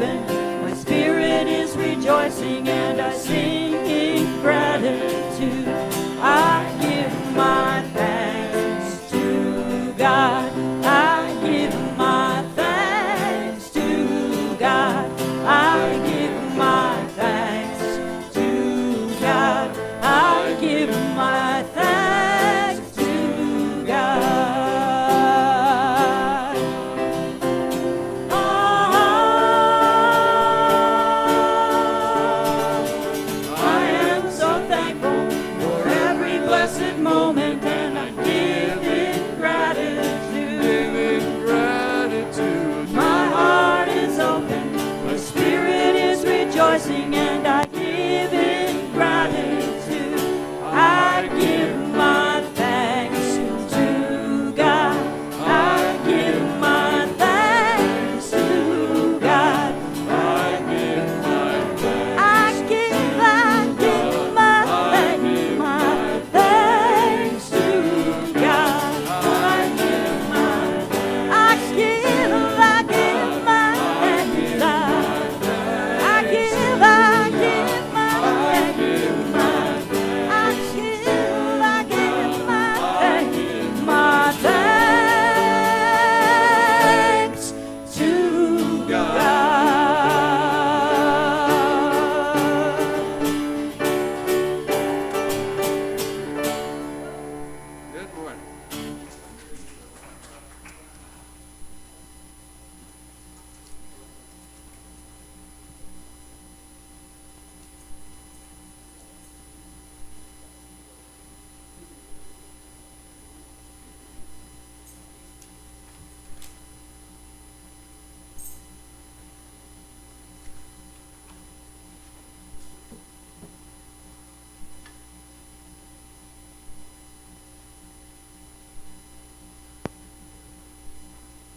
open. My spirit is rejoicing and I sing in gratitude. I give my thanks to God. I give my thanks to God. I give my thanks to God. I give my thanks to God. I am so thankful for every blessed moment, and I give in gratitude. My heart is open, my spirit is rejoicing, and I give in gratitude. I give my thanks to God. I give my thanks to God. I give my thanks. I give my thanks to God. I give my thanks. I give my thanks. I give my thanks to God. Good morning.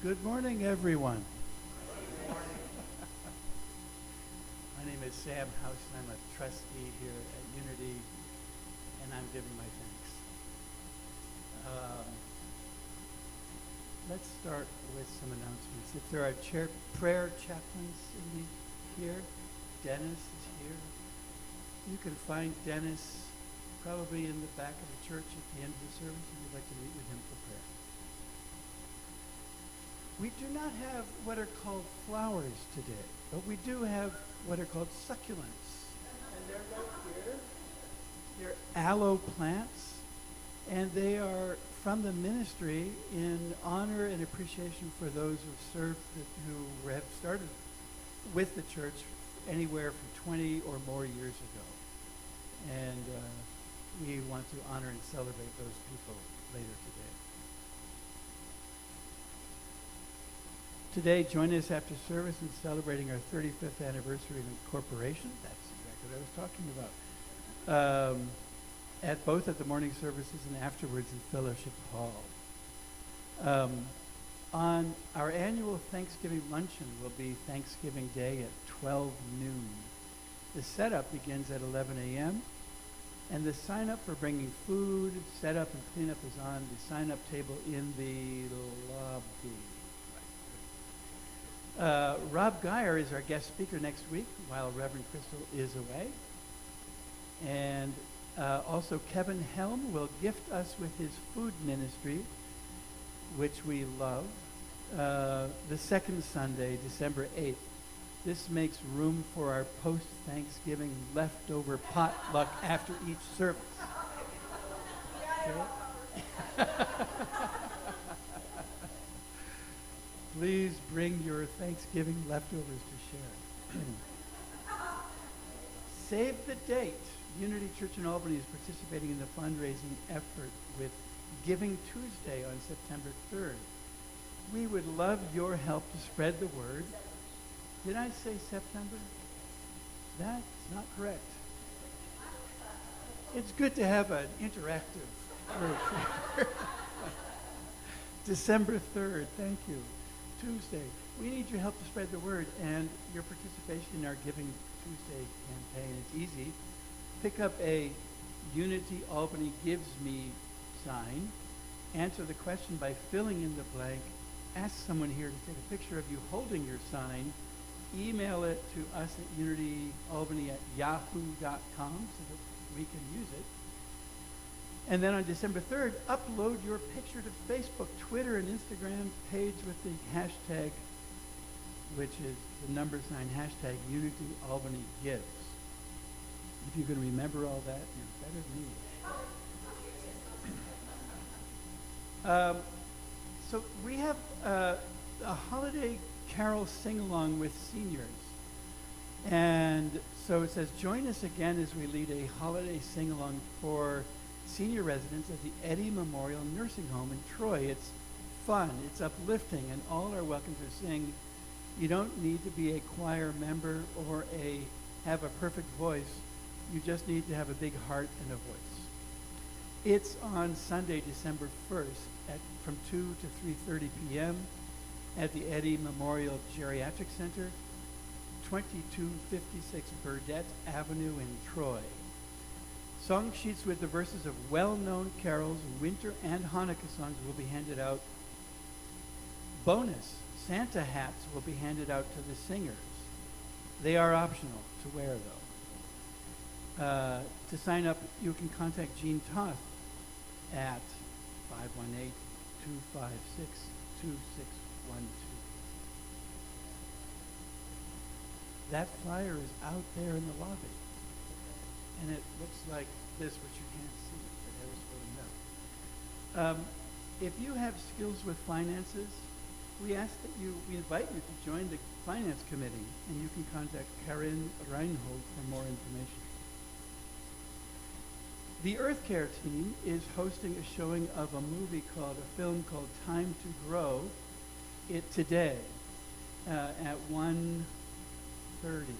Good morning, everyone. My name is Sam House, and I'm a trustee here at Unity, and I'm giving my thanks. Let's start with some announcements. If there are prayer chaplains here, Dennis is here. You can find Dennis probably in the back of the church at the end of the service if you'd like to meet with him for prayer. We do not have what are called flowers today, but we do have what are called succulents. And they're right here. They're aloe plants, and they are from the ministry in honor and appreciation for those who served, who have started with the church anywhere from 20 or more years ago. And we want to honor and celebrate those people later today. Today, join us after service in celebrating our 35th anniversary of incorporation. That's exactly what I was talking about. At both at the morning services and afterwards in Fellowship Hall. On our annual Thanksgiving luncheon will be Thanksgiving Day at 12 noon. The setup begins at 11 a.m. and the sign up for bringing food, setup, and cleanup is on the sign up table in the lobby. Rob Geyer is our guest speaker next week while Reverend Crystal is away. And also Kevin Helm will gift us with his food ministry, which we love, the second Sunday, December 8th. This makes room for our post-Thanksgiving leftover potluck after each service. Okay? Please bring your Thanksgiving leftovers to share. Save the date. Unity Church in Albany is participating in the fundraising effort with Giving Tuesday on September 3rd. We would love your help to spread the word. Did I say September? That's not correct. It's good to have an interactive group. December 3rd, thank you. Tuesday. We need your help to spread the word and your participation in our Giving Tuesday campaign. It's easy. Pick up a Unity Albany Gives Me sign. Answer the question by filling in the blank. Ask someone here to take a picture of you holding your sign email it to us at unityalbany@yahoo.com so that we can use it. And then on December 3rd, upload your picture to Facebook, Twitter, and Instagram page with the hashtag, which is the #sign #UnityAlbanyGives. If you can remember all that, you're better than me. So we have a holiday carol sing-along with seniors. And so it says, join us again as we lead a holiday sing-along for senior residents at the Eddy Memorial Nursing Home in Troy. It's fun, it's uplifting, and all are welcome to sing. You don't need to be a choir member or have a perfect voice. You just need to have a big heart and a voice. It's on Sunday, December 1st from 2 to 3:30 p.m. at the Eddy Memorial Geriatric Center, 2256 Burdett Avenue in Troy. Song sheets with the verses of well-known carols, winter and Hanukkah songs will be handed out. Bonus, Santa hats will be handed out to the singers. They are optional to wear, though. To sign up, you can contact Jean Toth at 518-256-2612. That flyer is out there in the lobby. And it looks like this, which you can't see, but I was going to know. If you have skills with finances, we invite you to join the finance committee, and you can contact Karen Reinhold for more information. The Earth Care team is hosting a showing of a film called Time to Grow, today at 1:30.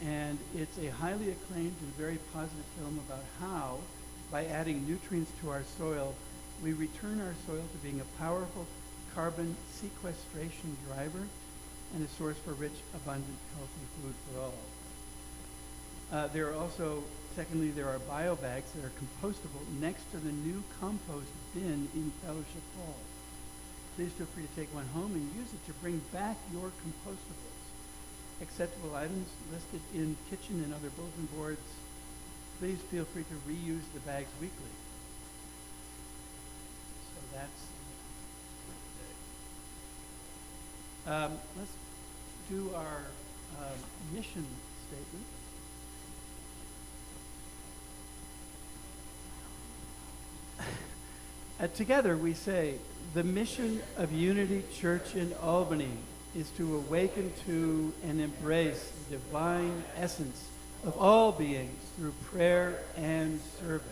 And it's a highly acclaimed and very positive film about how, by adding nutrients to our soil, we return our soil to being a powerful carbon sequestration driver and a source for rich, abundant, healthy food for all. Secondly, there are bio bags that are compostable next to the new compost bin in Fellowship Hall. Please feel free to take one home and use it to bring back your compostables. Acceptable items listed in kitchen and other bulletin boards. Please feel free to reuse the bags weekly. So that's let's do our mission statement. Together we say, the mission of Unity Church in Albany is to awaken to and embrace the divine essence of all beings through prayer and service.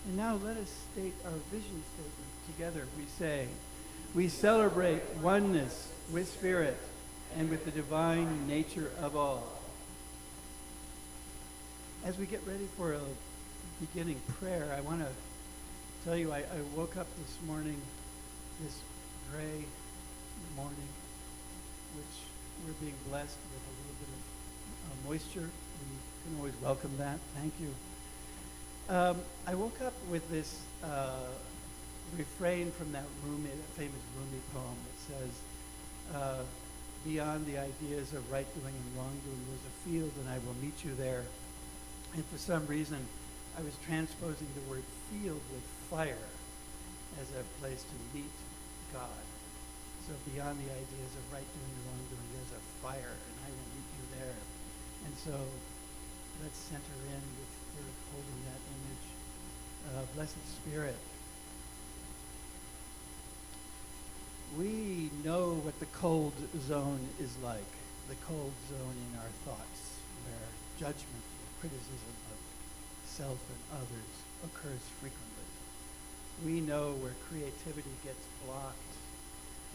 And now let us state our vision statement together. We say, we celebrate oneness with Spirit and with the divine nature of all. As we get ready for a beginning prayer, I want to tell you, I woke up this morning, this gray morning, which we're being blessed with a little bit of moisture. We can always welcome that. Thank you. I woke up with this refrain from that famous Rumi poem that says, beyond the ideas of right doing and wrongdoing, there's a field and I will meet you there. And for some reason, I was transposing the word field with fire as a place to meet God. So beyond the ideas of right doing and wrongdoing, there's a fire, and I will meet you there. And so let's center in with holding that image. Blessed Spirit, we know what the cold zone is like, the cold zone in our thoughts, where judgment and criticism of self and others occurs frequently. We know where creativity gets blocked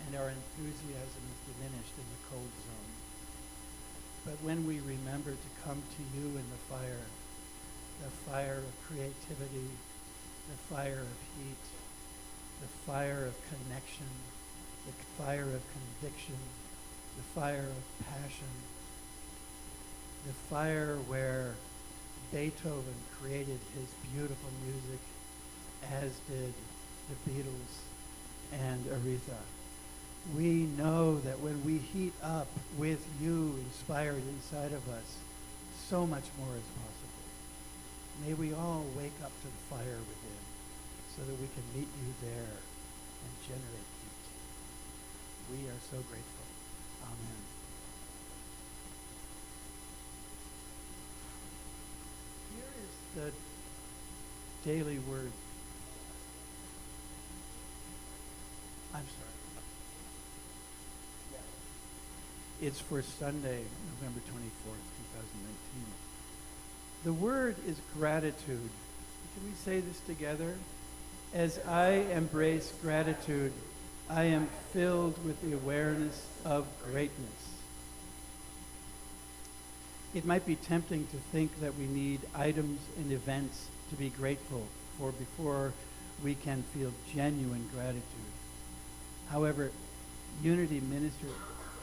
and our enthusiasm is diminished in the cold zone. But when we remember to come to you in the fire of creativity, the fire of heat, the fire of connection, the fire of conviction, the fire of passion, the fire where Beethoven created his beautiful music, as did the Beatles and Aretha. We know that when we heat up with you inspired inside of us, so much more is possible. May we all wake up to the fire within so that we can meet you there and generate heat. We are so grateful. Amen. Here is the daily word. I'm sorry. It's for Sunday, November 24th, 2019. The word is gratitude. Can we say this together? As I embrace gratitude, I am filled with the awareness of greatness. It might be tempting to think that we need items and events to be grateful for before we can feel genuine gratitude. However, Unity Minister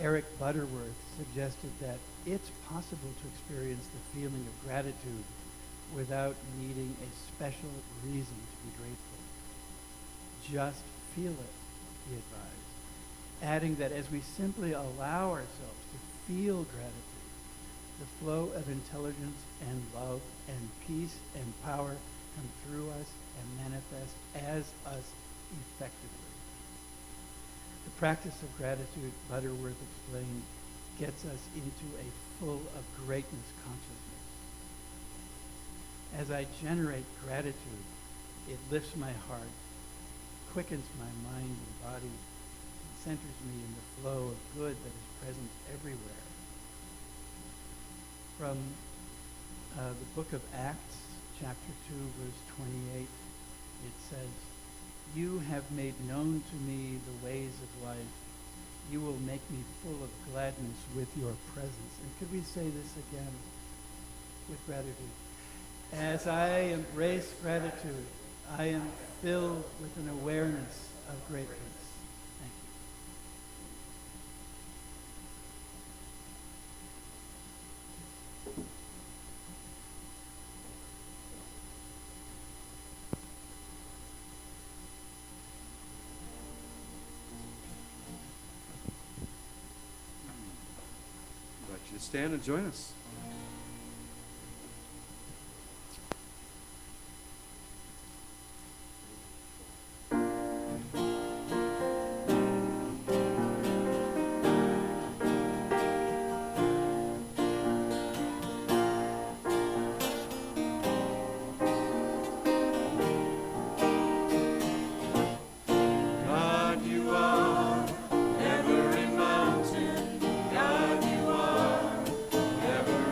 Eric Butterworth suggested that it's possible to experience the feeling of gratitude without needing a special reason to be grateful. Just feel it, he advised, adding that as we simply allow ourselves to feel gratitude, the flow of intelligence and love and peace and power come through us and manifest as us effectively. The practice of gratitude, Butterworth explained, gets us into a full of greatness consciousness. As I generate gratitude, it lifts my heart, quickens my mind and body, and centers me in the flow of good that is present everywhere. From the book of Acts, chapter 2, verse 28, it says, "You have made known to me the ways of life. You will make me full of gladness with your presence." And could we say this again with gratitude? As I embrace gratitude, I am filled with an awareness of greatness. Thank you. I invite you to stand and join us. God, you are every mountain. God, you are every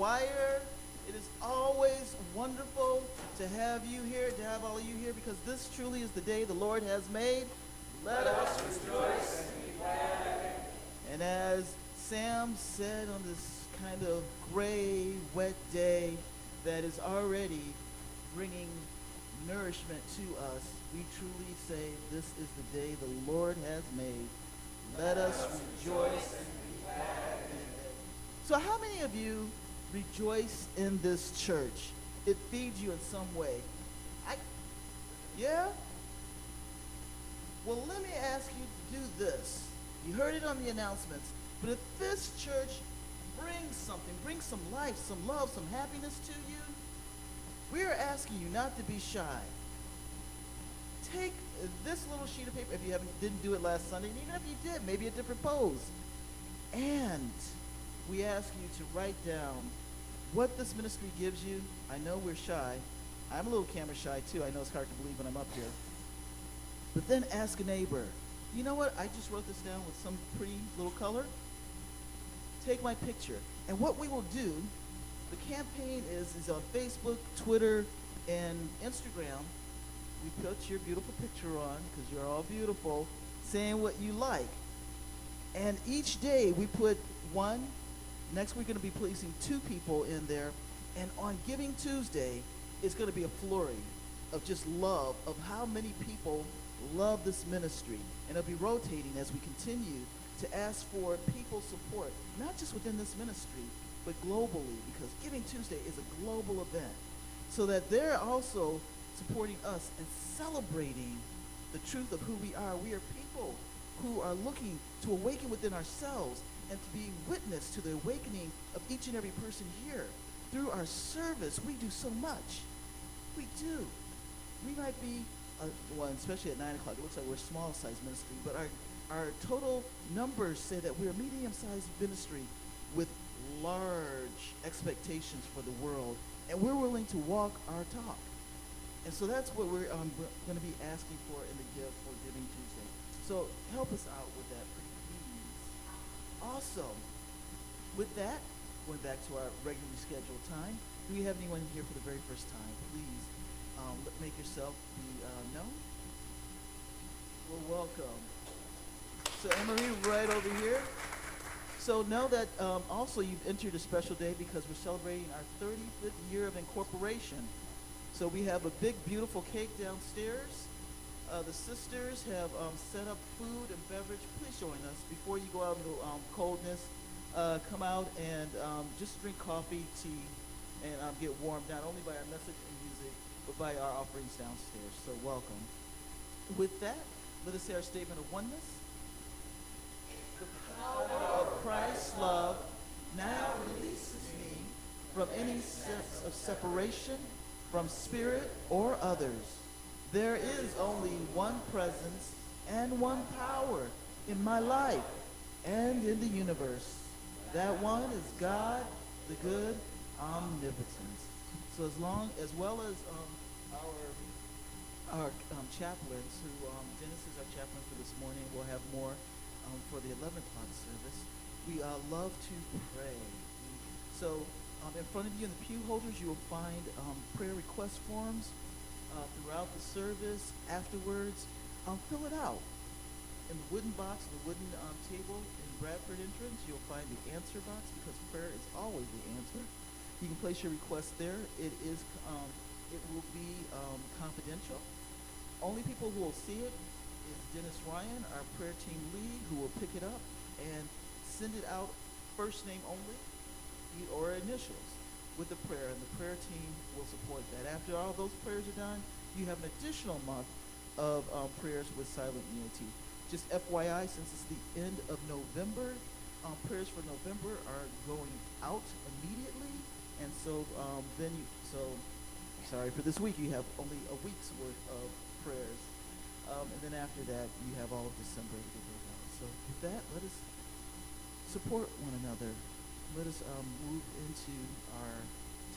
choir. It is always wonderful to have you here, to have all of you here, because this truly is the day the Lord has made. Let us rejoice and be glad. And as Sam said on this kind of gray, wet day that is already bringing nourishment to us, we truly say this is the day the Lord has made. Let us rejoice and be glad in it. So how many of you rejoice in this church? It feeds you in some way. Yeah? Well, let me ask you to do this. You heard it on the announcements. But if this church brings something, brings some life, some love, some happiness to you, we are asking you not to be shy. Take this little sheet of paper, if you didn't do it last Sunday, and even if you did, maybe a different pose. And we ask you to write down what this ministry gives you. I know we're shy. I'm a little camera shy too. I know it's hard to believe when I'm up here. But then ask a neighbor, you know what? I just wrote this down with some pretty little color. Take my picture. And what we will do, the campaign is on Facebook, Twitter, and Instagram. We put your beautiful picture on, because you're all beautiful, saying what you like. And each day we put one. Next we're going to be placing 2 people in there. And on Giving Tuesday, it's going to be a flurry of just love, of how many people love this ministry. And it'll be rotating as we continue to ask for people's support, not just within this ministry, but globally, because Giving Tuesday is a global event, so that they're also supporting us and celebrating the truth of who we are. We are people who are looking to awaken within ourselves and to be witness to the awakening of each and every person here. Through our service, we do so much. We do. We might be, especially at 9 o'clock, it looks like we're a small-sized ministry, but our total numbers say that we're a medium-sized ministry with large expectations for the world, and we're willing to walk our talk. And so that's what we're going to be asking for in the gift for Giving Tuesday. So help us out with that, please. Awesome. With that, going back to our regularly scheduled time, do we have anyone here for the very first time? Please make yourself be known. Well, welcome. So Anne-Marie, right over here. So know that also you've entered a special day because we're celebrating our 35th year of incorporation. So we have a big, beautiful cake downstairs. The sisters have set up food and beverage. Please join us before you go out into coldness. Come out and just drink coffee, tea, and get warmed not only by our message and music, but by our offerings downstairs. So welcome. With that, let us say our statement of oneness. The power of Christ's love now releases me from any sense of separation from spirit or others. There is only one presence and one power in my life and in the universe. That one is God, the good omnipotence. So as well as our chaplains, who Dennis is our chaplain for this morning, we'll have more for the 11 o'clock service. We love to pray. So in front of you in the pew holders, you will find prayer request forms throughout the service. Afterwards, fill it out. In the wooden box, the wooden table in Bradford entrance, you'll find the answer box, because prayer is always the answer. You can place your request there. It will be confidential. Only people who will see it is Dennis Ryan, our prayer team lead, who will pick it up and send it out first name only or initials with the prayer, and the prayer team will support that. After all those prayers are done, you have an additional month of prayers with Silent Unity. Just FYI, since it's the end of November, prayers for November are going out immediately, and so sorry, for this week you have only a week's worth of prayers, and then after that you have all of December to get those out. So with that, let us support one another. Let us move into our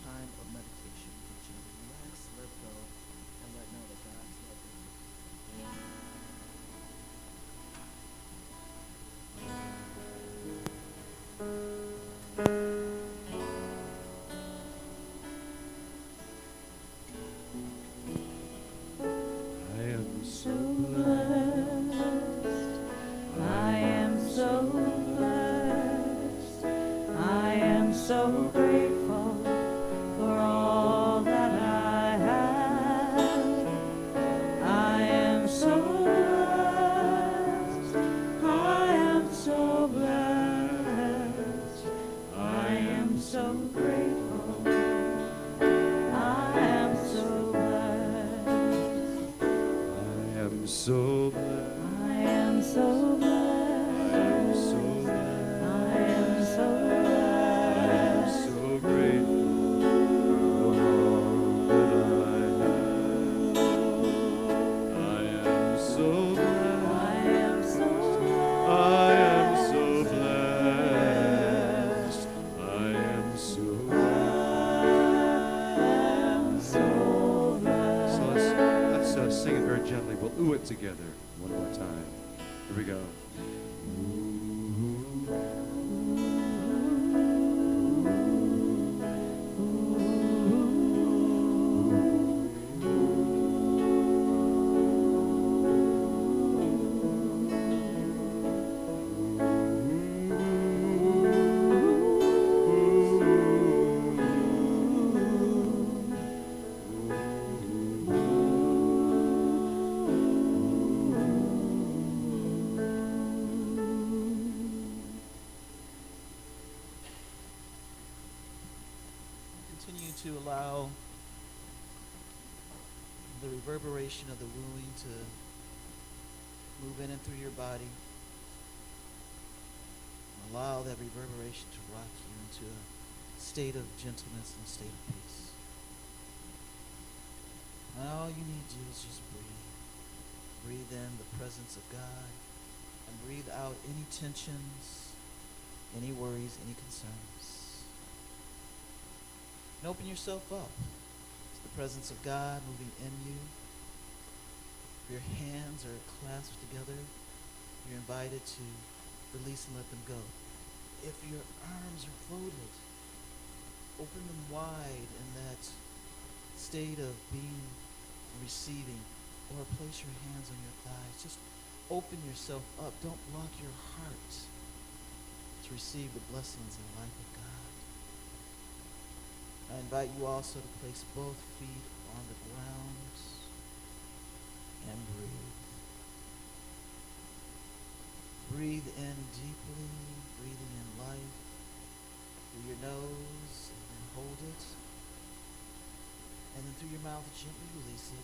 time of meditation. Relax, let go, and let know that God's love is. sing it very gently. We'll ooh it together one more time. Here we go. Continue to allow the reverberation of the wooing to move in and through your body. Allow that reverberation to rock you into a state of gentleness and a state of peace. And all you need to do is just breathe. Breathe in the presence of God and breathe out any tensions, any worries, any concerns. And open yourself up to the presence of God moving in you. If your hands are clasped together, you're invited to release and let them go. If your arms are folded, open them wide in that state of being receiving, or place your hands on your thighs. Just open yourself up. Don't block your heart to receive the blessings in the life of God. I invite you also to place both feet on the ground and breathe. Breathe in deeply, breathing in life through your nose, and then hold it. And then through your mouth, gently release it,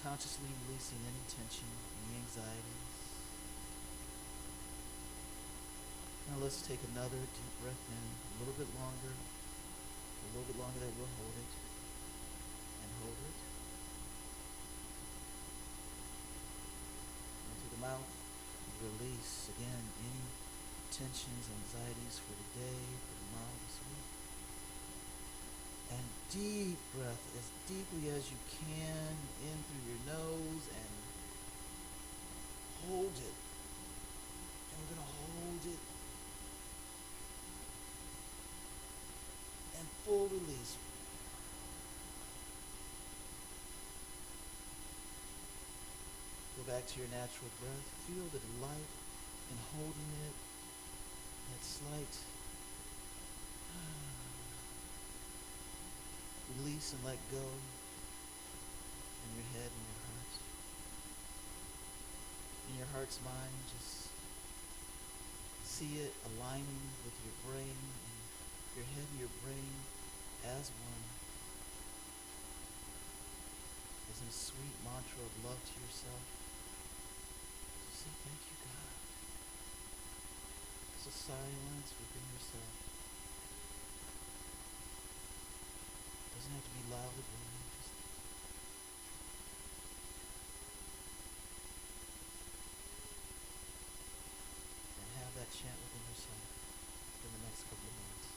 consciously releasing any tension, any anxieties. Now let's take another deep breath in, a little bit longer that we'll hold it, and hold it. And through the mouth, release again any tensions, anxieties for the day, for tomorrow, this week. And deep breath, as deeply as you can, in through your nose, and hold it. And we're going to hold it. And full release. Go back to your natural breath. Feel the delight in holding it. That slight release and let go in your head and your heart. In your heart's mind, just see it aligning with your brain, and your head and your brain as one. As a sweet mantra of love to yourself. Just say thank you, God. It's a silence within yourself. Doesn't have to be loud or boring. And have that chant within yourself for the next couple of minutes.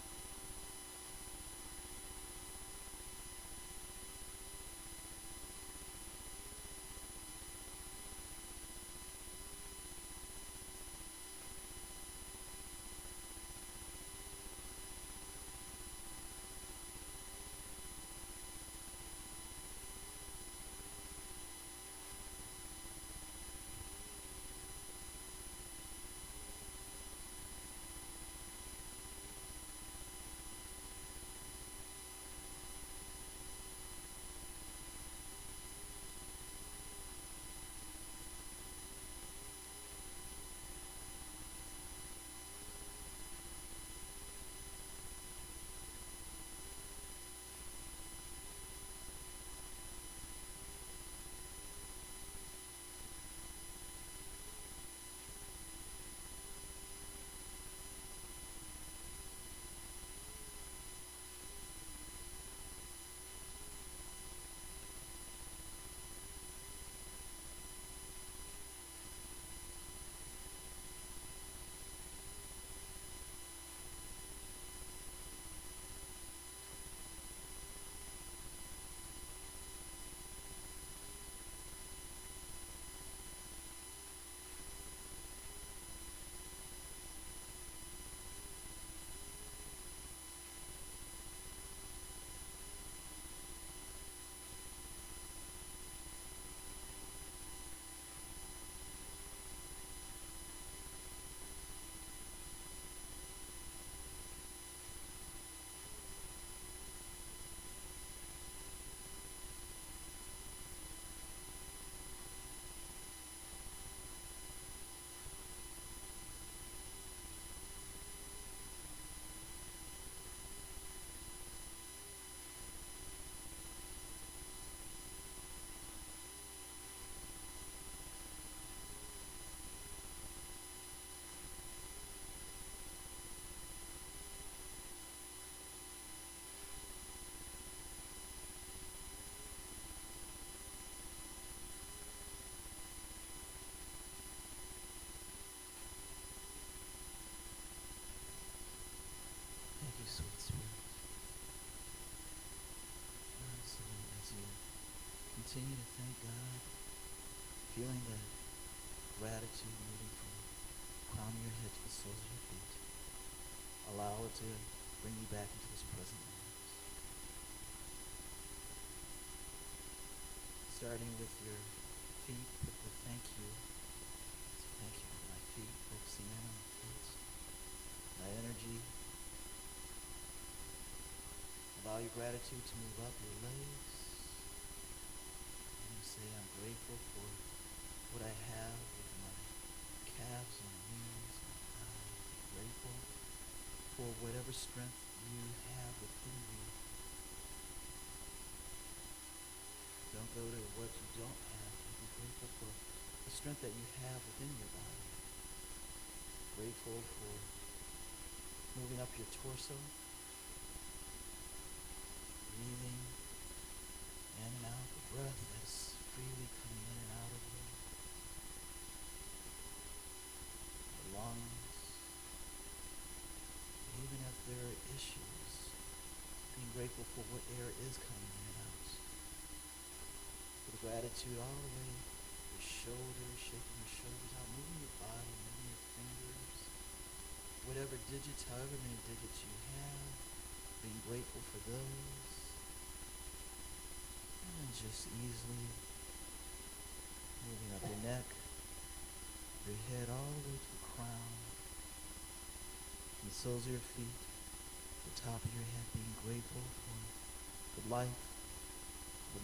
continue to thank God, feeling that gratitude moving from the crown of your head to the soles of your feet. Allow it to bring you back into this present moment. Starting with your feet, put the thank you. So thank you for my feet, focusing in on the feet. My energy. Allow your gratitude to move up your legs. And you say, I'm grateful for what I have with my calves and knees, my thighs. I'm grateful for whatever strength you have within you. Don't go to what you don't have. Be grateful for the strength that you have within your body. Grateful for moving up your torso. Breathing in and out, the breath that is freely coming in and out of you. The lungs, even if there are issues, being grateful for what air is coming in and out. With gratitude all the way, your shoulders, shaking your shoulders out, moving your body, moving your fingers, whatever digits, however many digits you have, being grateful for those. And just easily moving up your neck, your head all the way to the crown, from the soles of your feet, the top of your head, being grateful for the life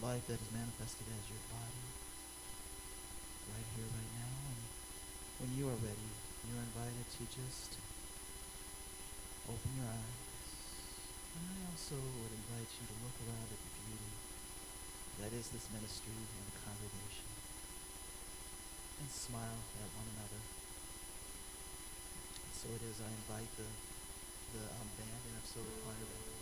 that is manifested as your body, right here, right now. And when you are ready, you are invited to just open your eyes. And I also would invite you to look around at the beauty that is this ministry and the congregation, and smile at one another. And so it is, I invite the band and our silver choir band.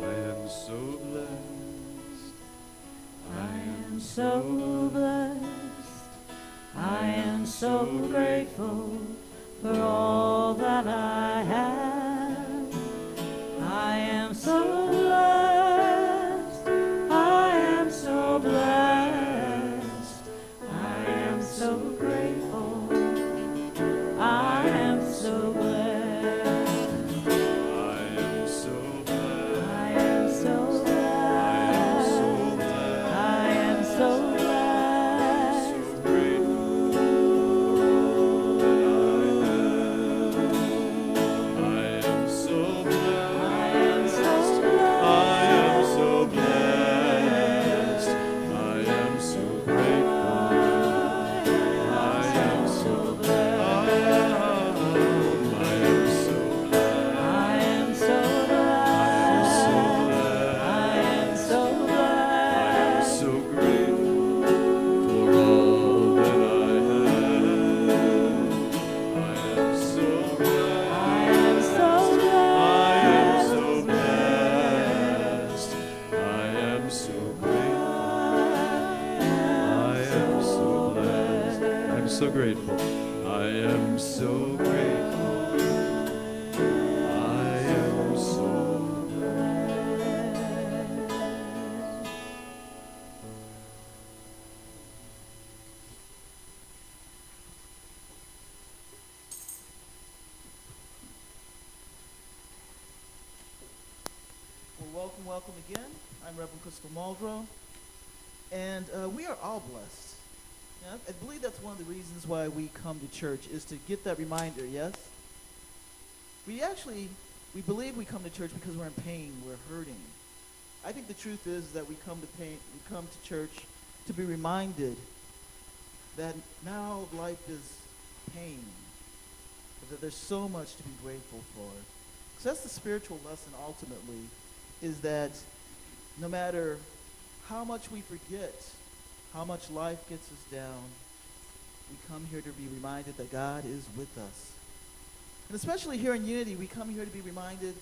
I am so blessed. I am so blessed. I am so grateful for all that I have. I am so blessed. I am so blessed. I am so grateful. I am so blessed. I am so blessed. I am so blessed. I am so blessed. So grateful for all that I am so blessed. I am so blessed. I am so blessed. I am so grateful. I am so blessed. I am so blessed. I am so blessed. I am so I am blessed. so grateful for all that I have. I am so blessed. I am so I am so blessed. blessed. I am so grateful. I am so blessed. I'm so grateful. I am so grateful. I am so Well, welcome again. I'm Reverend Crystal Muldrow, and we are all blessed. Yeah, I believe that's one of the reasons why we come to church, is to get that reminder, yes? We believe we come to church because we're in pain, we're hurting. I think the truth is that we come to church to be reminded that now life is pain, but that there's so much to be grateful for. So that's the spiritual lesson ultimately, is that no matter how much we forget, how much life gets us down, we come here to be reminded that God is with us. And especially here in Unity, we come here to be reminded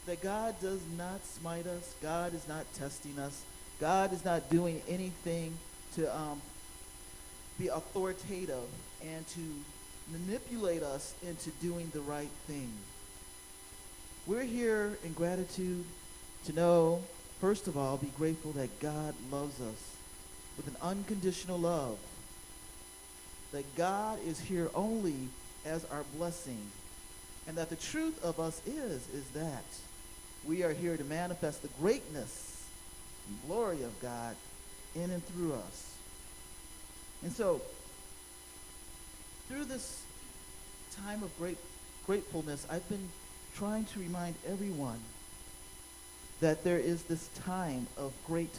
that God does not smite us. God is not testing us. God is not doing anything to be authoritative and to manipulate us into doing the right thing. We're here in gratitude to know, first of all, be grateful that God loves us with an unconditional love. That God is here only as our blessing. And that the truth of us is that we are here to manifest the greatness and glory of God in and through us. And so, through this time of gratefulness, I've been trying to remind everyone that there is this time of great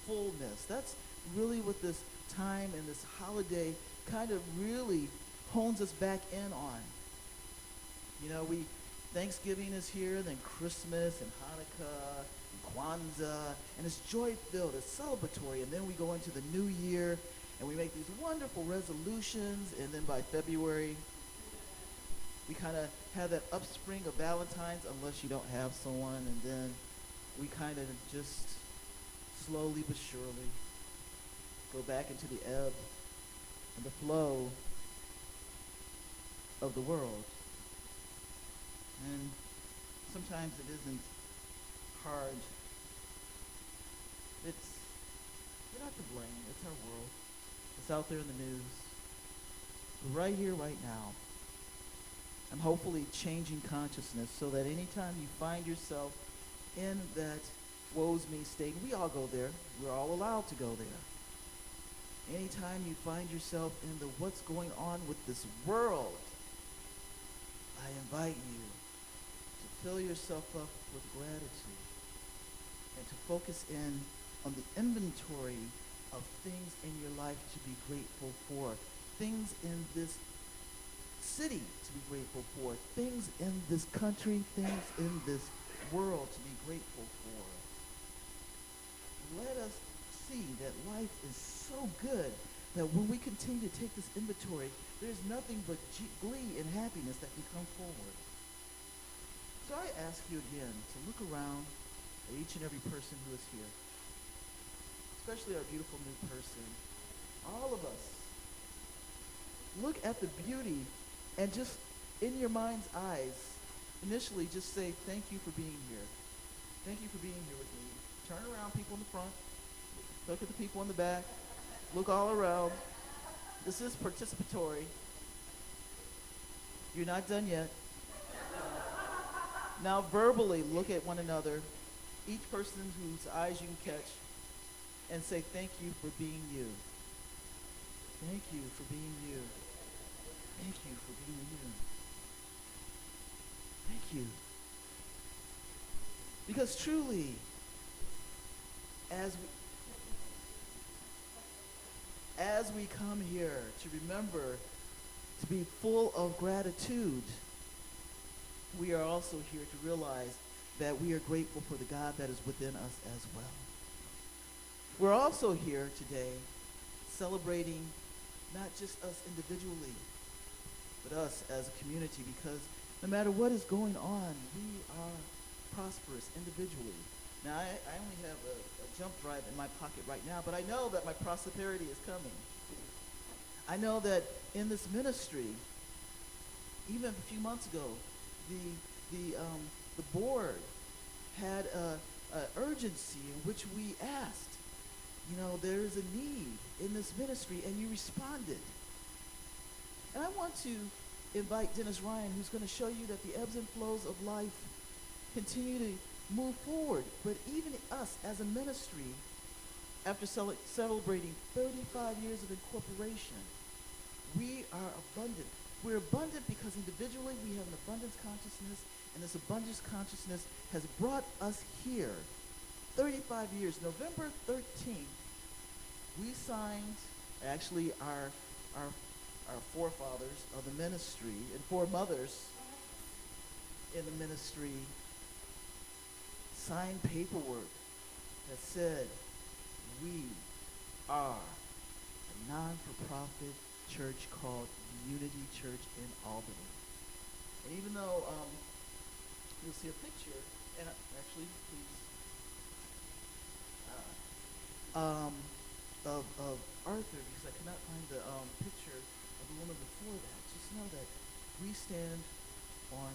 fullness. That's really what this time and this holiday kind of really hones us back in on. You know, Thanksgiving is here, then Christmas and Hanukkah and Kwanzaa, and it's joy-filled, it's celebratory, and then we go into the new year, and we make these wonderful resolutions, and then by February, we kind of have that upspring of Valentine's, unless you don't have someone, and then we kind of just slowly but surely go back into the ebb and the flow of the world. And sometimes it isn't hard. You're not to blame. It's our world. It's out there in the news. But right here, right now, I'm hopefully changing consciousness so that anytime you find yourself in that woe's me state, and we all go there. We're all allowed to go there. Anytime you find yourself in the what's going on with this world, I invite you to fill yourself up with gratitude and to focus in on the inventory of things in your life to be grateful for, things in this city to be grateful for, things in this country, things in this world to be grateful for. Let us see that life is so good that when we continue to take this inventory, there's nothing but glee and happiness that can come forward. So I ask you again to look around at each and every person who is here, especially our beautiful new person. All of us. Look at the beauty and just in your mind's eyes, initially just say, thank you for being here. Thank you for being here with me. Turn around, people in the front. Look at the people in the back. Look all around. This is participatory. You're not done yet. Now verbally look at one another, each person whose eyes you can catch, and say thank you for being you. Thank you for being you. Thank you for being you. Thank you. Because truly, as we come here to remember to be full of gratitude, we are also here to realize that we are grateful for the God that is within us as well. We're also here today celebrating not just us individually, but us as a community, because no matter what is going on, we are prosperous individually. Now, I only have a jump drive in my pocket right now, but I know that my prosperity is coming. I know that in this ministry, even a few months ago, the board had a urgency in which we asked, you know, there is a need in this ministry, and you responded. And I want to invite Dennis Ryan, who's going to show you that the ebbs and flows of life continue to move forward. But even us as a ministry, after celebrating 35 years of incorporation, we are abundant. We're abundant because individually we have an abundance consciousness, and this abundance consciousness has brought us here. 35 years, November 13th, we signed, actually our forefathers of the ministry and foremothers in the ministry signed paperwork that said we are a non-for-profit church called Unity Church in Albany. And even though you'll see a picture, and actually, please. of Arthur because I could not find the picture of the woman before that. Just know that we stand on,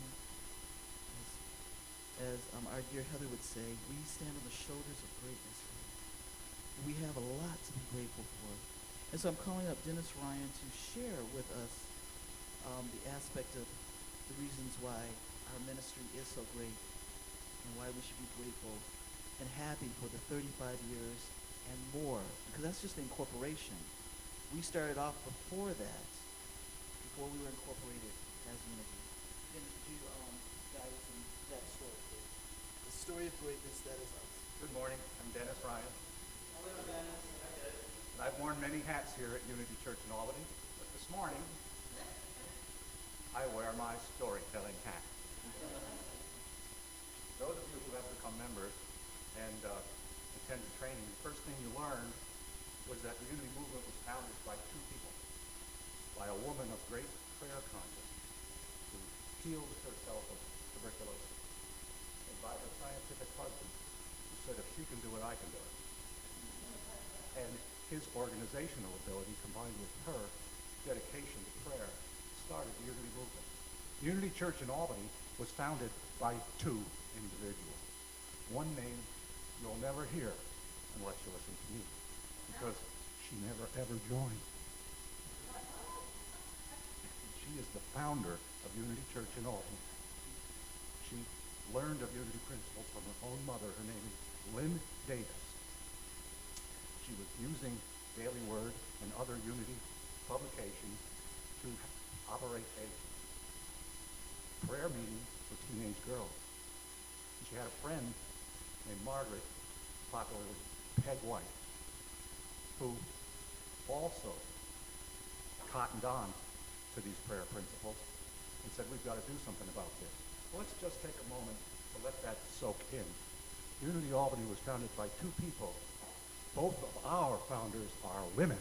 as our dear Heather would say, we stand on the shoulders of greatness. We have a lot to be grateful for. And so I'm calling up Dennis Ryan to share with us the aspect of the reasons why our ministry is so great and why we should be grateful and happy for the 35 years and more, because that's just the incorporation. We started off before that, before we were incorporated as Unity. Dennis, could you guide us in that story, please? The story of greatness, that is us. Good morning. I'm Dennis Ryan. Hello, Dennis. I've worn many hats here at Unity Church in Albany, but this morning I wear my storytelling hat. Those of you who have become members and attended training, the first thing you learned was that the Unity movement was founded by two people, by a woman of great prayer conscience who healed herself of tuberculosis, and by her scientific husband who said, if she can do it, I can do it. And his organizational ability combined with her dedication to prayer started the Unity movement. Unity Church in Albany was founded by two individuals. One name you'll never hear unless you listen to me, because she never ever joined. She is the founder of Unity Church in Albany. She learned of Unity principles from her own mother. Her name is Lynn Davis. She was using Daily Word and other Unity publications to operate a prayer meeting for teenage girls. And she had a friend named Margaret, popularly Peg White, who also cottoned on to these prayer principles and said, we've got to do something about this. Let's just take a moment to let that soak in. Unity Albany was founded by two people. Both of our founders are women.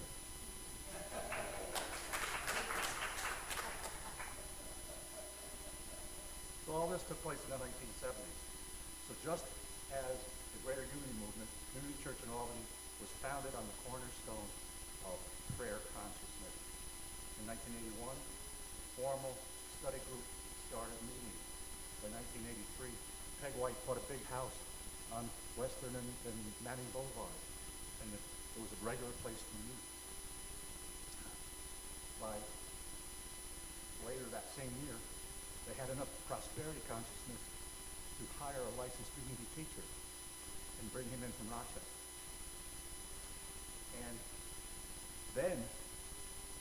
So all this took place in the 1970s. So just as the Greater Unity Movement, Unity Church in Albany was founded on the cornerstone of prayer consciousness. In 1981, a formal study group started meeting. In 1983, Peg White bought a big house on Western and Manning Boulevard, and it was a regular place to meet. By later that same year, they had enough prosperity consciousness to hire a licensed Unity teacher and bring him in from Rochester. And then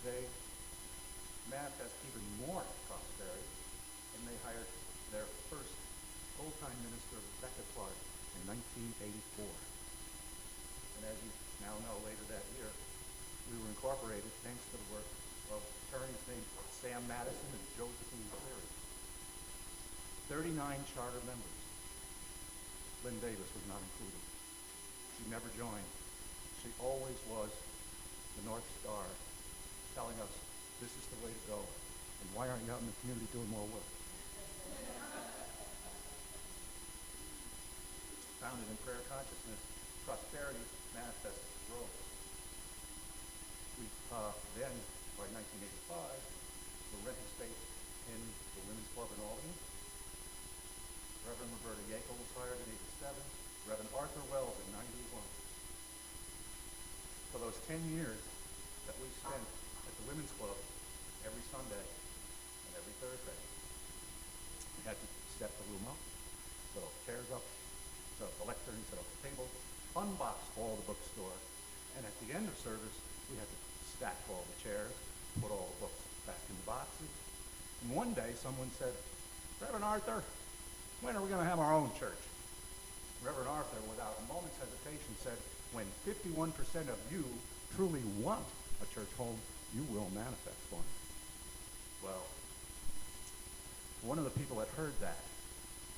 they manifest even more prosperity, and they hired their first full-time minister, Rebecca Clark, in 1984. And as you now know, later that year, we were incorporated thanks to the work of attorneys named Sam Madison and Josephine Cleary. 39 charter members. Lynn Davis was not included. She never joined. She always was the North Star, telling us this is the way to go, and why aren't you out in the community doing more work? Founded in prayer consciousness, prosperity manifests growth. We then, by 1985, were renting space in the Women's Club in Albany. Reverend Roberta Yackel was hired in 87, Reverend Arthur Wells in 91. For those 10 years that we spent at the Women's Club every Sunday and every Thursday, we had to set the room up, set up chairs up, set up the lectern, set up the table, unbox all the bookstore, and at the end of service, we had to stack all the chairs, put all the books back in the boxes. And one day, someone said, Reverend Arthur, when are we going to have our own church? Reverend Arthur, without a moment's hesitation, said, when 51% of you truly want a church home, you will manifest one. Well, one of the people that heard that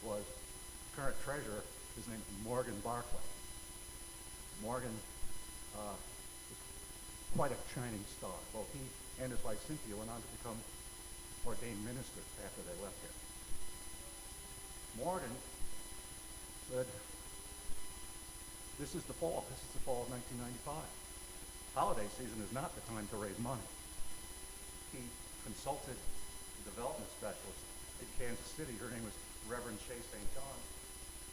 was current treasurer, his name is Morgan Barclay. Morgan was quite a shining star. Both he and his wife Cynthia went on to become ordained ministers after they left here. Morgan said, this is the fall of 1995. holiday season is not the time to raise money. He consulted the development specialist in Kansas City. Her name was Reverend Shea St. John,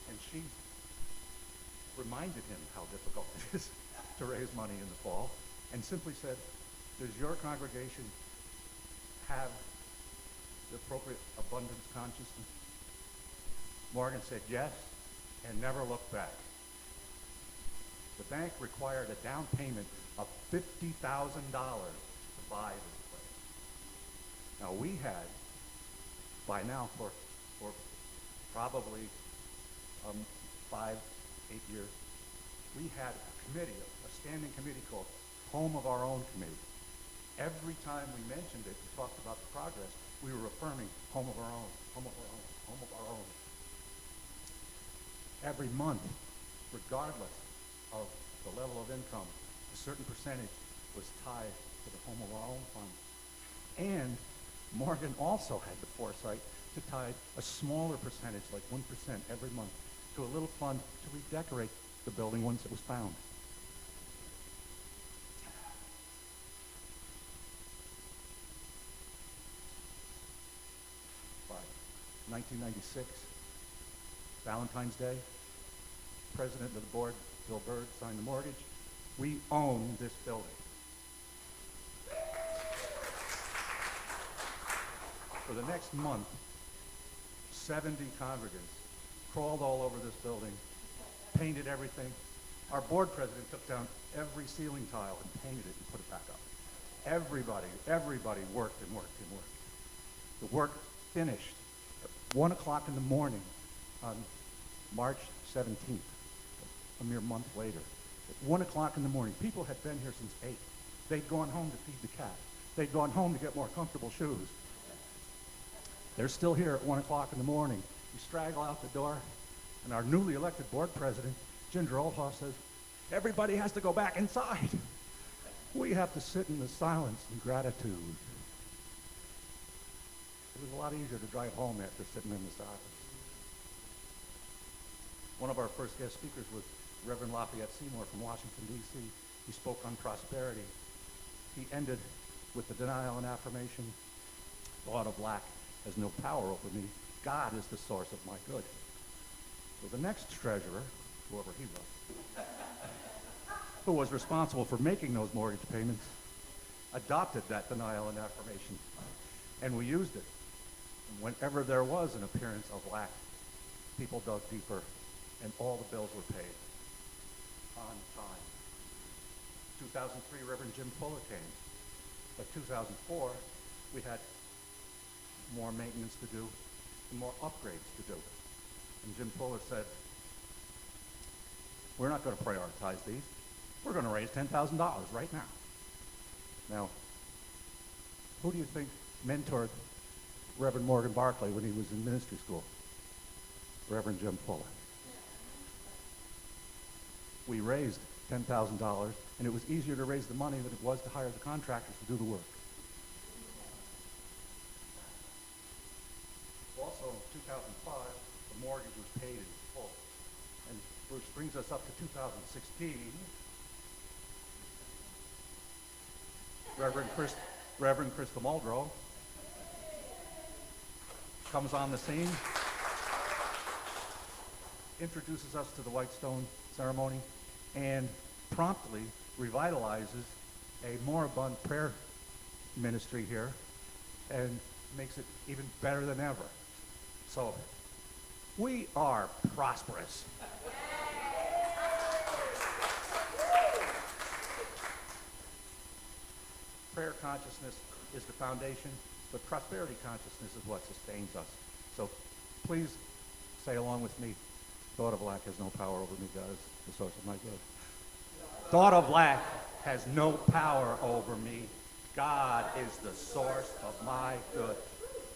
and she reminded him how difficult it is to raise money in the fall, and simply said, does your congregation have the appropriate abundance consciousness? Morgan said yes, and never looked back. The bank required a down payment of $50,000 to buy this place. Now we had, by now for probably 5, 8 years, we had a committee, a standing committee called Home of Our Own Committee. Every time we mentioned it, we talked about the progress, we were affirming home of our own, home of our own, home of our own. Every month, regardless of the level of income, a certain percentage was tied to the home of our own fund. And Morgan also had the foresight to tie a smaller percentage, like 1% every month, to a little fund to redecorate the building once it was found. By 1996, Valentine's Day, President of the board, Bill Bird, signed the mortgage. We own this building. For the next month, 70 congregants crawled all over this building, painted everything. Our board president took down every ceiling tile and painted it and put it back up. Everybody worked and worked and worked. The work finished at 1 o'clock in the morning on March 17th, a mere month later. At 1 o'clock in the morning, people had been here since 8. They'd gone home to feed the cat. They'd gone home to get more comfortable shoes. They're still here at 1 o'clock in the morning. We straggle out the door, and our newly elected board president, Ginger Oldhoff, says, everybody has to go back inside. We have to sit in the silence and gratitude. It was a lot easier to drive home after sitting in the silence. One of our first guest speakers was Reverend Lafayette Seymour from Washington, D.C. He spoke on prosperity. He ended with the denial and affirmation, thought of lack has no power over me. God is the source of my good. So the next treasurer, whoever he was, who was responsible for making those mortgage payments, adopted that denial and affirmation, and we used it. And whenever there was an appearance of lack, people dug deeper, and all the bills were paid on time. 2003, Reverend Jim Fuller came. By 2004, we had more maintenance to do and more upgrades to do. And Jim Fuller said, we're not going to prioritize these. We're going to raise $10,000 right now. Now, who do you think mentored Reverend Morgan Barclay when he was in ministry school? Reverend Jim Fuller. We raised $10,000, and it was easier to raise the money than it was to hire the contractors to do the work. Also, in 2005, the mortgage was paid in full. And which brings us up to 2016. Reverend Krista Muldrow comes on the scene, introduces us to the White Stone ceremony, and promptly revitalizes a moribund prayer ministry here and makes it even better than ever. So, we are prosperous. Prayer consciousness is the foundation, but prosperity consciousness is what sustains us. So please say along with me, thought of lack has no power over me, God is the source of my good. Thought of lack has no power over me. God is the source of my good.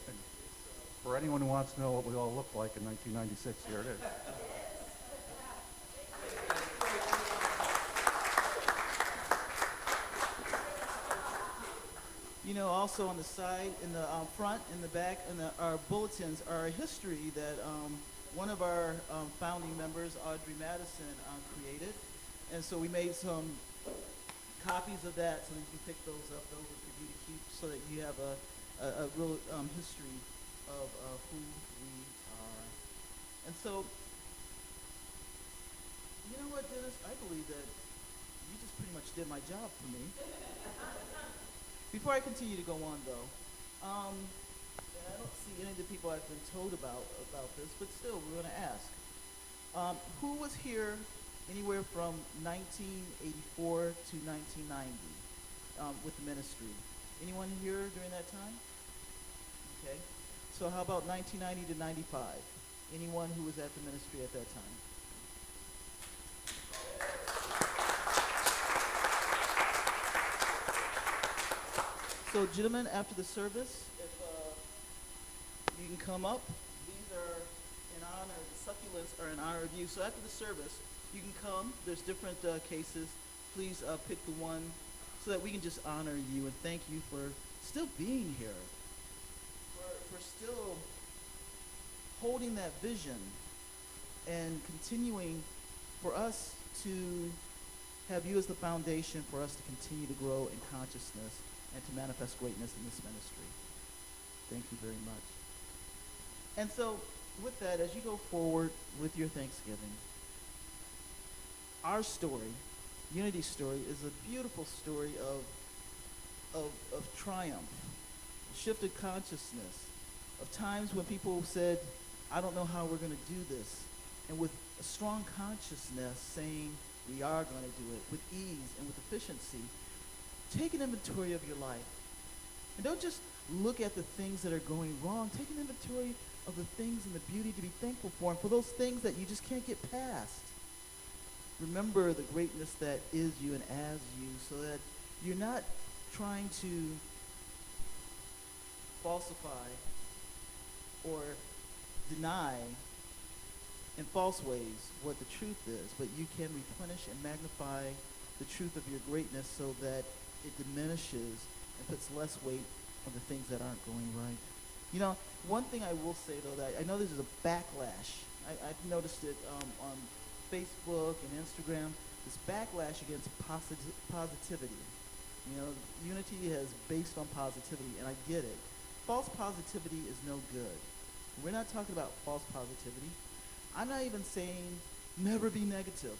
And for anyone who wants to know what we all looked like in 1996, here it is. You know, also on the side, in the front, in the back, in our bulletins are a history that one of our founding members, Audrey Madison, created. And so we made some copies of that so that you can pick those up. Those are for you to keep so that you have a real history of who we are. And so, you know what, Dennis? I believe that you just pretty much did my job for me. Before I continue to go on, though, and I don't see any of the people I've been told about this, but still, we're going to ask. Who was here anywhere from 1984 to 1990 with the ministry? Anyone here during that time? Okay. So how about 1990 to 95? Anyone who was at the ministry at that time? So, gentlemen, after the service, if you can come up, these are in honor, the succulents are in honor of you. So after the service, you can come. There's different cases. Please pick the one so that we can just honor you and thank you for still being here, for still holding that vision and continuing for us to have you as the foundation for us to continue to grow in consciousness and to manifest greatness in this ministry. Thank you very much. And so, with that, as you go forward with your Thanksgiving, our story, Unity's story, is a beautiful story of triumph, shifted consciousness, of times when people said, I don't know how we're going to do this, and with a strong consciousness saying, we are going to do it with ease and with efficiency. Take an inventory of your life. And don't just look at the things that are going wrong. Take an inventory of the things and the beauty to be thankful for, and for those things that you just can't get past. Remember the greatness that is you and as you, so that you're not trying to falsify or deny in false ways what the truth is, but you can replenish and magnify the truth of your greatness so that it diminishes and puts less weight on the things that aren't going right. You know, one thing I will say, though, that I know this is a backlash. I've noticed it on Facebook and Instagram, this backlash against positivity. You know, Unity is based on positivity, and I get it. False positivity is no good. We're not talking about false positivity. I'm not even saying never be negative.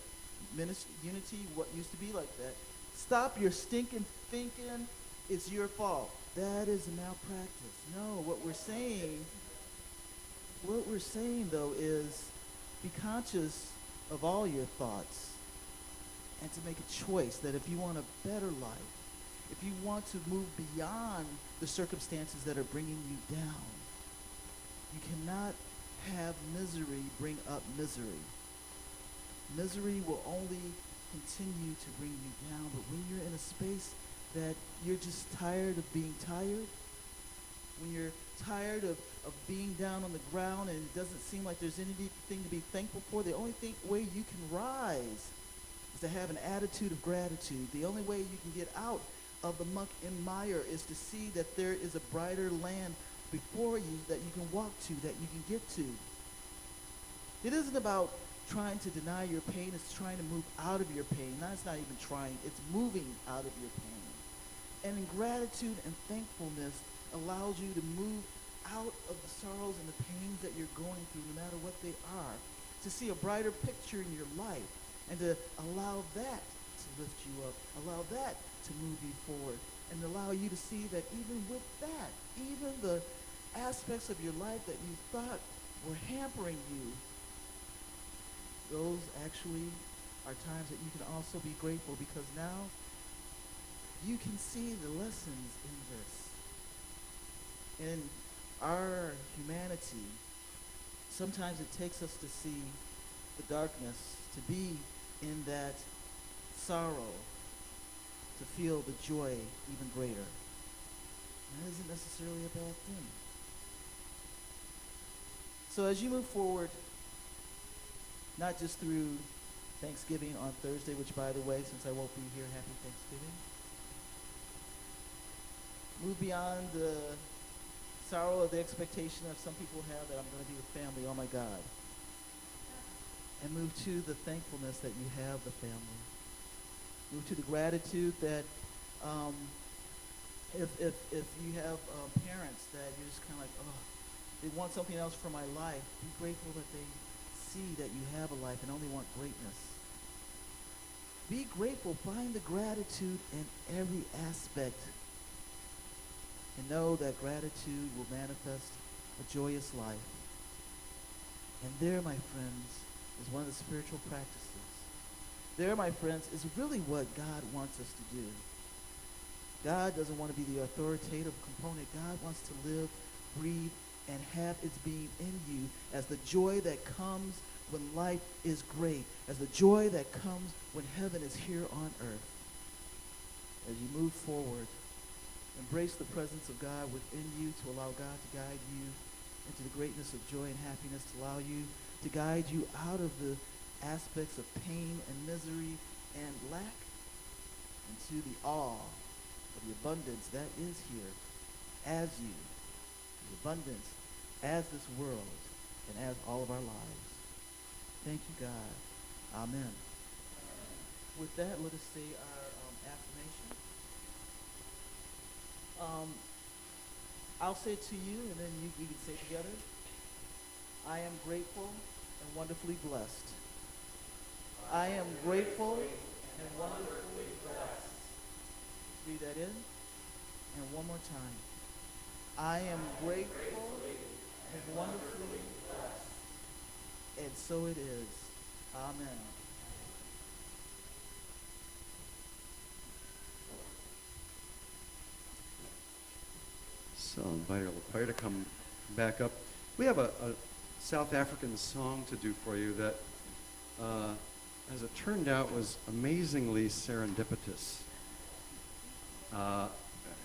Unity, what used to be like that. Stop your stinking thinking it's your fault. That is a malpractice. No, what we're saying though is be conscious of all your thoughts and to make a choice that if you want a better life, if you want to move beyond the circumstances that are bringing you down, you cannot have misery bring up misery. Misery will only continue to bring you down, but when you're in a space that you're just tired of being tired, when you're tired of being down on the ground and it doesn't seem like there's anything to be thankful for, the only way you can rise is to have an attitude of gratitude. The only way you can get out of the muck and mire is to see that there is a brighter land before you that you can walk to, that you can get to. It isn't about trying to deny your pain, it's trying to move out of your pain. That's not even trying, it's moving out of your pain. And in gratitude and thankfulness allows you to move out of the sorrows and the pains that you're going through, no matter what they are, to see a brighter picture in your life, and to allow that to lift you up, allow that to move you forward, and allow you to see that even with that, even the aspects of your life that you thought were hampering you, those actually are times that you can also be grateful, because now you can see the lessons in this. In our humanity, sometimes it takes us to see the darkness, to be in that sorrow, to feel the joy even greater. And that isn't necessarily a bad thing. So as you move forward, not just through Thanksgiving on Thursday, which, by the way, since I won't be here, happy Thanksgiving. Move beyond the sorrow of the expectation that some people have that I'm going to be with family, oh my God. And move to the thankfulness that you have the family. Move to the gratitude that if you have parents that you're just kind of like, oh, they want something else for my life, be grateful that they see that you have a life and only want greatness. Be grateful. Find the gratitude in every aspect. And know that gratitude will manifest a joyous life. And there, my friends, is one of the spiritual practices. There, my friends, is really what God wants us to do. God doesn't want to be the authoritative component. God wants to live, breathe, and have its being in you as the joy that comes when life is great, as the joy that comes when heaven is here on earth. As you move forward, embrace the presence of God within you to allow God to guide you into the greatness of joy and happiness, to allow you to guide you out of the aspects of pain and misery and lack into the awe of the abundance that is here as you, the abundance as this world and as all of our lives. Thank you, God. Amen. With that, let us say our affirmation. I'll say it to you, and then we can say it together. I am grateful and wonderfully blessed. I am grateful and wonderfully blessed. Breathe that in. And one more time. I am grateful and wonderfully blessed. And so it is. Amen. So I'll invite our choir to come back up. We have a South African song to do for you that, as it turned out, was amazingly serendipitous.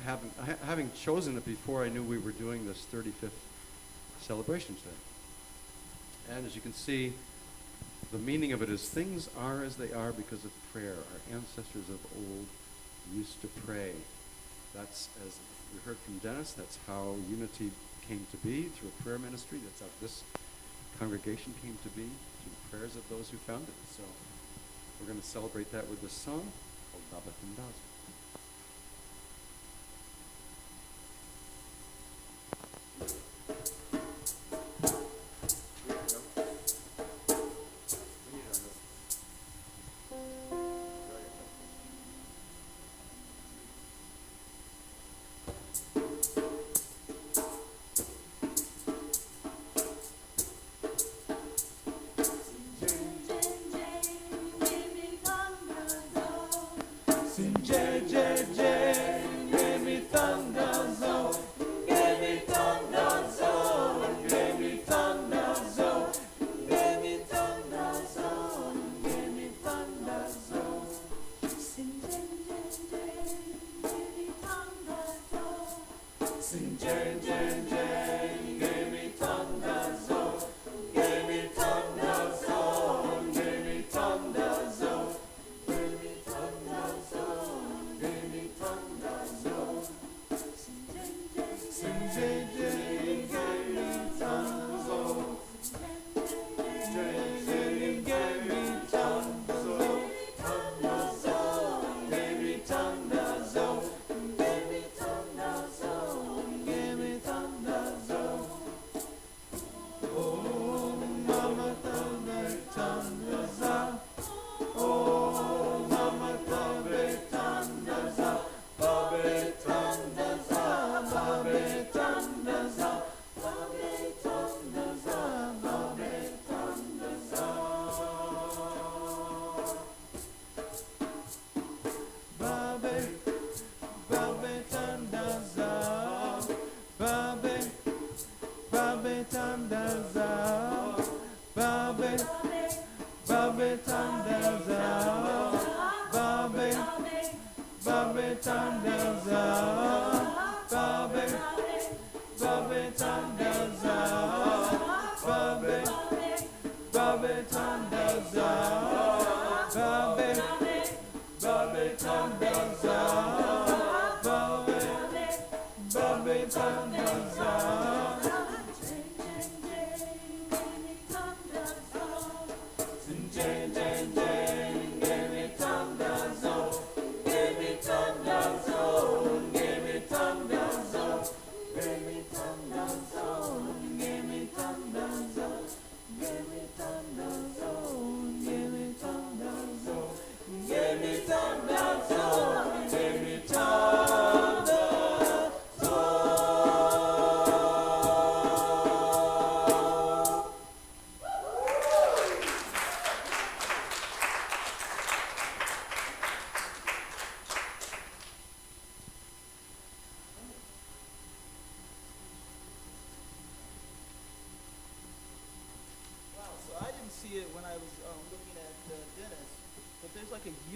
Having chosen it before I knew we were doing this 35th celebration today. And as you can see, the meaning of it is things are as they are because of prayer. Our ancestors of old used to pray. That's, as we heard from Dennis, that's how unity came to be, through a prayer ministry. That's how this congregation came to be, through the prayers of those who founded it. So we're going to celebrate that with this song called Baba Thandazo.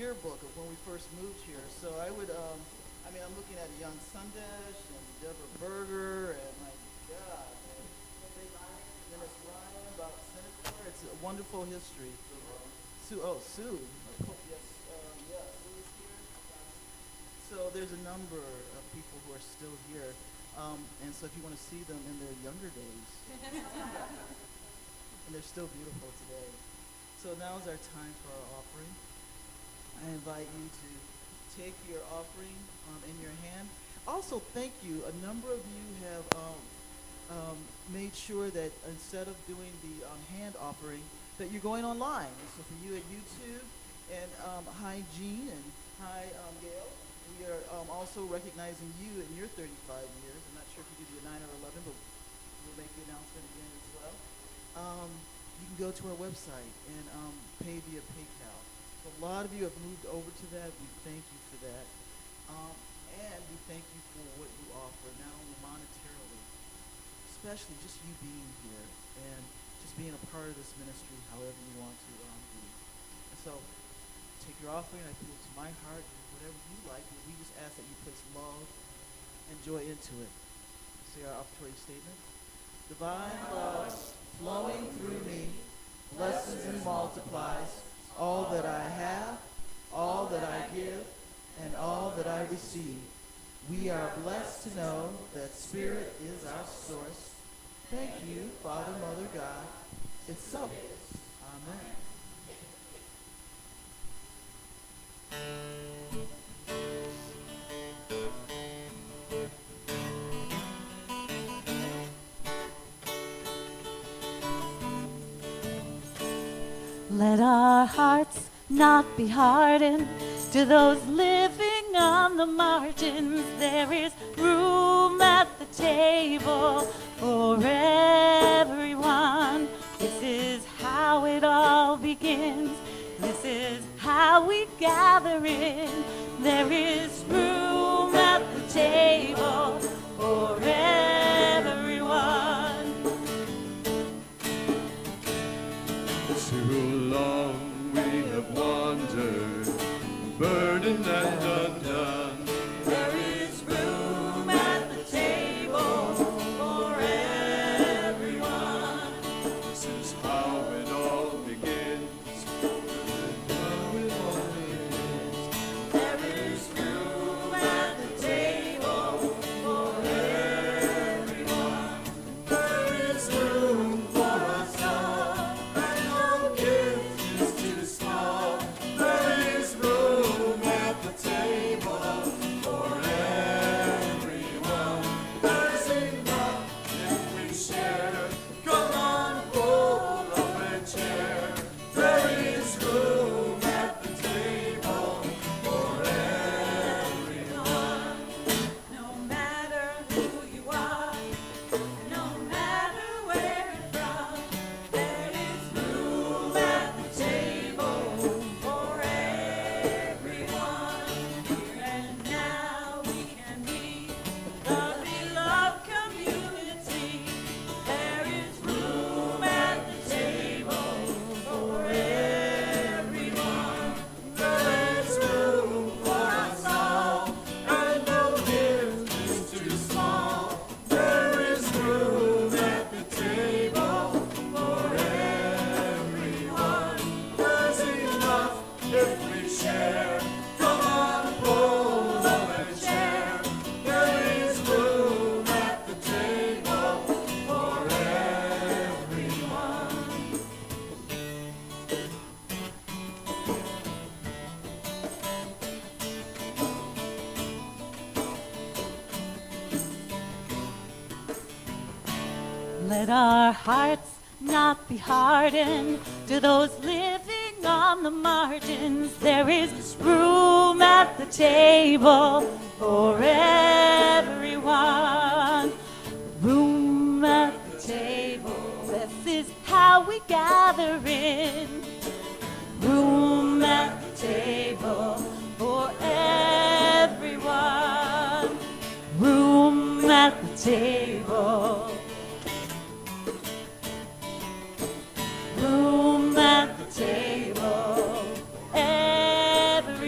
yearbook of when we first moved here. So I would, I'm looking at a young Sundesh and Deborah Berger, and my God, man. And it's Ryan about Senator. It's a wonderful history. Sue. Yes, yeah, Sue is here. So there's a number of people who are still here. And so if you want to see them in their younger days, and they're still beautiful today. So now is our time for our offering. I invite you to take your offering in your hand. Also, thank you. A number of you have made sure that instead of doing the hand offering, that you're going online. And so for you at YouTube, and hi Jean and hi Gail, we are also recognizing you in your 35 years. I'm not sure if you did your 9 or 11, but we'll make the announcement again as well. You can go to our website and pay via PayPal. So a lot of you have moved over to that. We thank you for that. And we thank you for what you offer, not only monetarily, especially just you being here and just being a part of this ministry however you want to be. And so take your offering. I put it to my heart, whatever you like. And we just ask that you place love and joy into it. Say our offertory statement. Divine love flowing through me, blesses and multiplies all that I have, all that I give, and all that I receive. We are blessed to know that Spirit is our source. Thank you, Father, Mother, God. It's so. Amen. Let our hearts not be hardened. To those living on the margins, there is room at the table for everyone. This is how it all begins. This is how we gather in. There is room at the table for everyone. Too long we have wandered, burdened and undone. There is room at the table for everyone. This is how it all begins. There is room at the table for everyone. There is room for us all, and no gift is too small. There is room at the table for everyone. There's enough if we share. Come on, pull up a chair. There is room at the table for everyone. No matter who you are, no matter where you're from, there is room at the table for everyone. Here and now we can be the beloved community. There is room at the table for everyone. There is room for us all, and no gift is too small. There is room at the table for everyone. There's enough if we share. Come on, pull up a chair. There is room at the table for everyone. Let our hearts not be hardened. To those living on the margins, there is room at the table for everyone. Room at the table. This is how we gather in. Room at the table for everyone. Room at the table. Room at the table, everyone.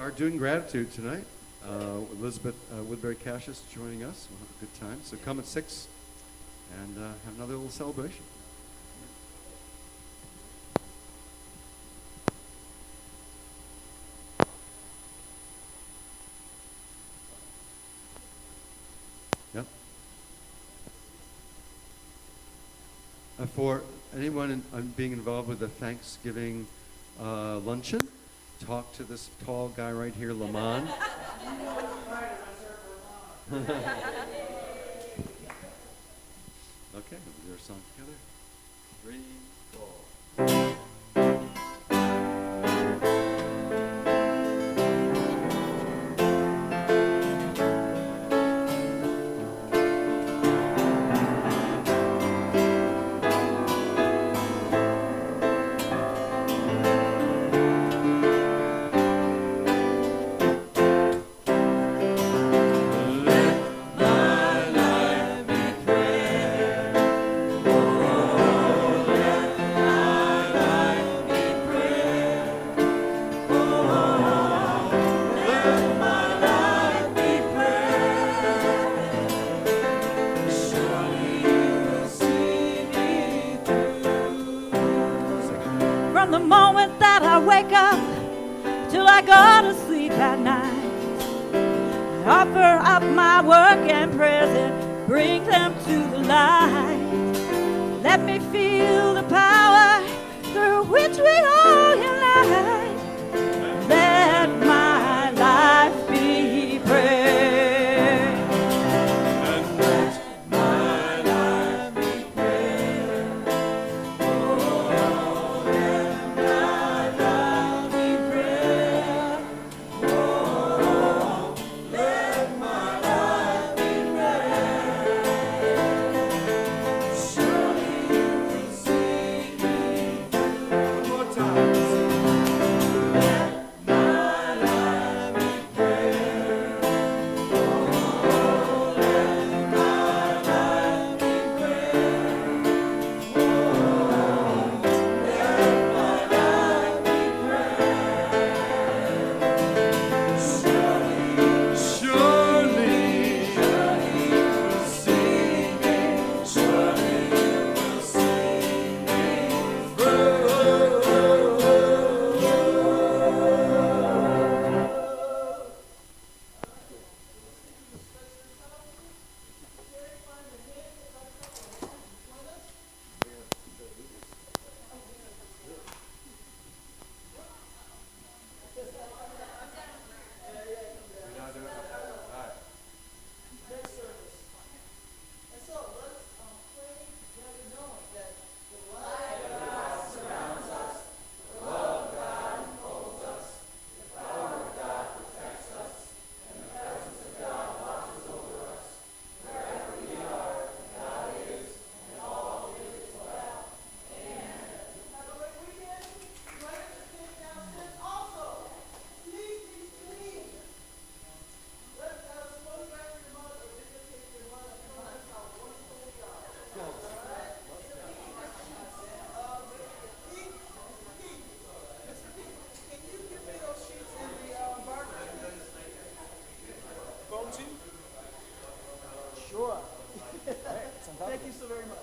are doing gratitude tonight. Elizabeth Woodbury Cassius joining us. We'll have a good time. So come at 6 and have another little celebration. Yep. For anyone being involved with the Thanksgiving luncheon, talk to this tall guy right here, Lamont. Okay, we'll do our song together. 3, 4. From the moment that I wake up till I go to sleep at night, I offer up my work and present, bring them to the light. Let me feel the power through which we all unite. Let my life be prayer. And let my life be prayer. Oh, let my life be prayer. Oh, let my life be prayer. Surely you will see me through. One more time. Let my life be prayer. Oh, let my life be prayer. Oh, let my life be prayer. Surely you will see me. Surely you will see me through. Sure. Thank you so very much.